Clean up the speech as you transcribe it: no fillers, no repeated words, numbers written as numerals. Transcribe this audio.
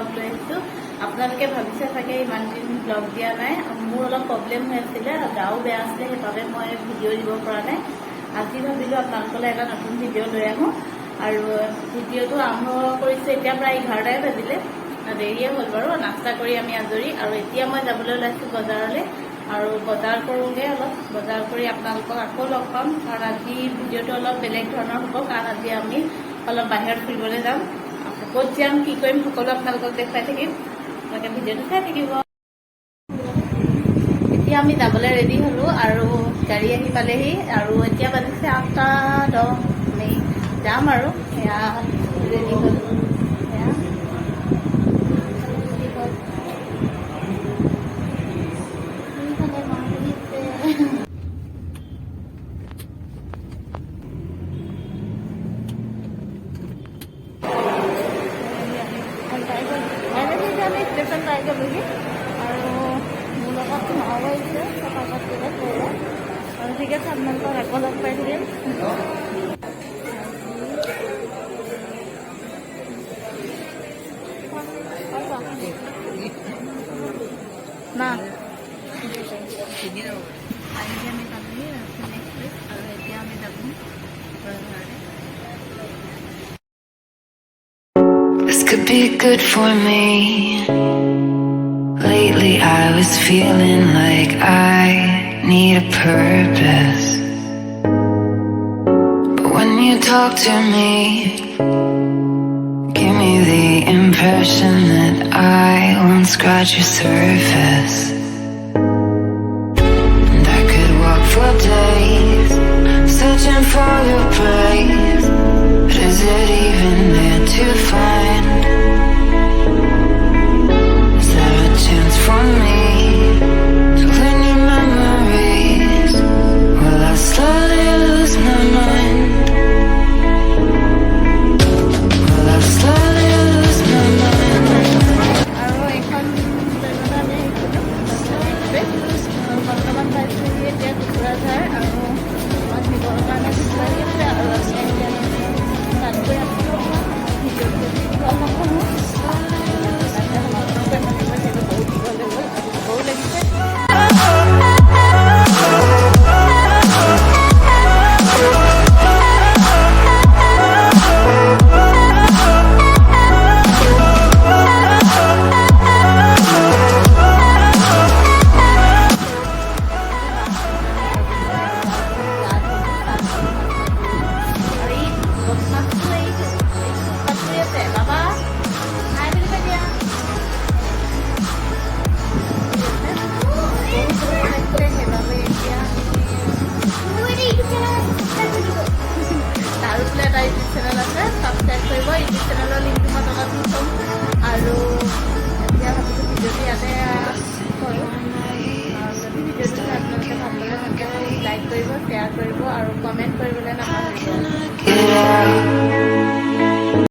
Blog লৈ আহিছোঁ। আপোনালোকে ভাবিছে চাগে ইমান দিন ব্লগ দিয়া নাই, মোৰ অলপ প্ৰব্লেম হৈ আছিলে, গাও বেয়া আছিলে, সেইবাবে মই ভিডিঅ' দিব পৰা নাই। আজি ভাবিলোঁ আপোনালোকলৈ এটা নতুন ভিডিঅ' লৈ আহোঁ। আৰু ভিডিঅ'টো আৰম্ভ কৰিছোঁ, এতিয়া প্ৰায় 11টাই বাজিলে, দেৰিয়ে হ'ল বাৰু। নাস্তা কৰি আমি আজৰি, আৰু এতিয়া মই যাবলৈ ওলাইছোঁ বজাৰলৈ, আৰু বজাৰ কৰোঁগৈ অলপ। বজাৰ কৰি আপোনালোকক আকৌ লগ পাম, কাৰণ আজি ভিডিঅ'টো অলপ বেলেগ ধৰণৰ হ'ব, কাৰণ আজি আমি অলপ বাহিৰত ফুৰিবলৈ যাম। ক'ত যাম, কি কৰিম, সকলো আপোনালোকক দেখুৱাই থাকিম, আপোনালোকে ভিডিঅ'টো চাই থাকিব। এতিয়া আমি যাবলৈ ৰেডি হ'লোঁ, আৰু গাড়ী আহি পালেহি, আৰু এতিয়া বাজিছে 8:10। আমি যাম আৰু সেয়া ৰেডি হ'ল। সেয়া ষ্টেচন পাই গ'লোহি, আৰু মোৰ লগত মাও আহিছে, কথা পাতিলে কৰিলে। আৰু ঠিক আছে, আপোনালোকক আকৌ লগ পাই থাকিম। মা আজি আমি পালোহি ৰাজধানী এক্সপ্ৰেছ, আৰু এতিয়া আমি যাব ঘৰলৈ। This could be good for me. Lately I was feeling like I need a purpose, but when you talk to me, give me the impression that I won't scratch your surface. And I could walk for days searching for your praise, but is it even there to find? Is there a chance for me to learn your memories? Will I slowly lose my mind? Will I slowly lose my mind? আৰু এখন ট্ৰেইনত আমি express, আৰু বৰ্তমান পাইছোঁহি এতিয়া কোকৰাঝাৰ, আৰু আমাক নিবৰ কাৰণে বিচাৰি আছে, আৰু আমি এতিয়া তাত গৈ আছোঁ। বহুত লাগিছে। আৰু বোলে এটা ইউটিউব চেনেল আছে, ছাবস্ক্ৰাইব কৰিব। ইউটিউব চেনেলৰ লিংকটো মই তলত দি থ'ম। আৰু এতিয়া ভাবিছোঁ ভিডিঅ'টো ইয়াতে কৰোঁ। যদি ভিডিঅ'টো চাই আপোনালোকে ভাল পালে, তেন্তে লাইক কৰিব, শ্বেয়াৰ কৰিব, আৰু কমেণ্ট কৰিবলৈ নাপাহৰিব।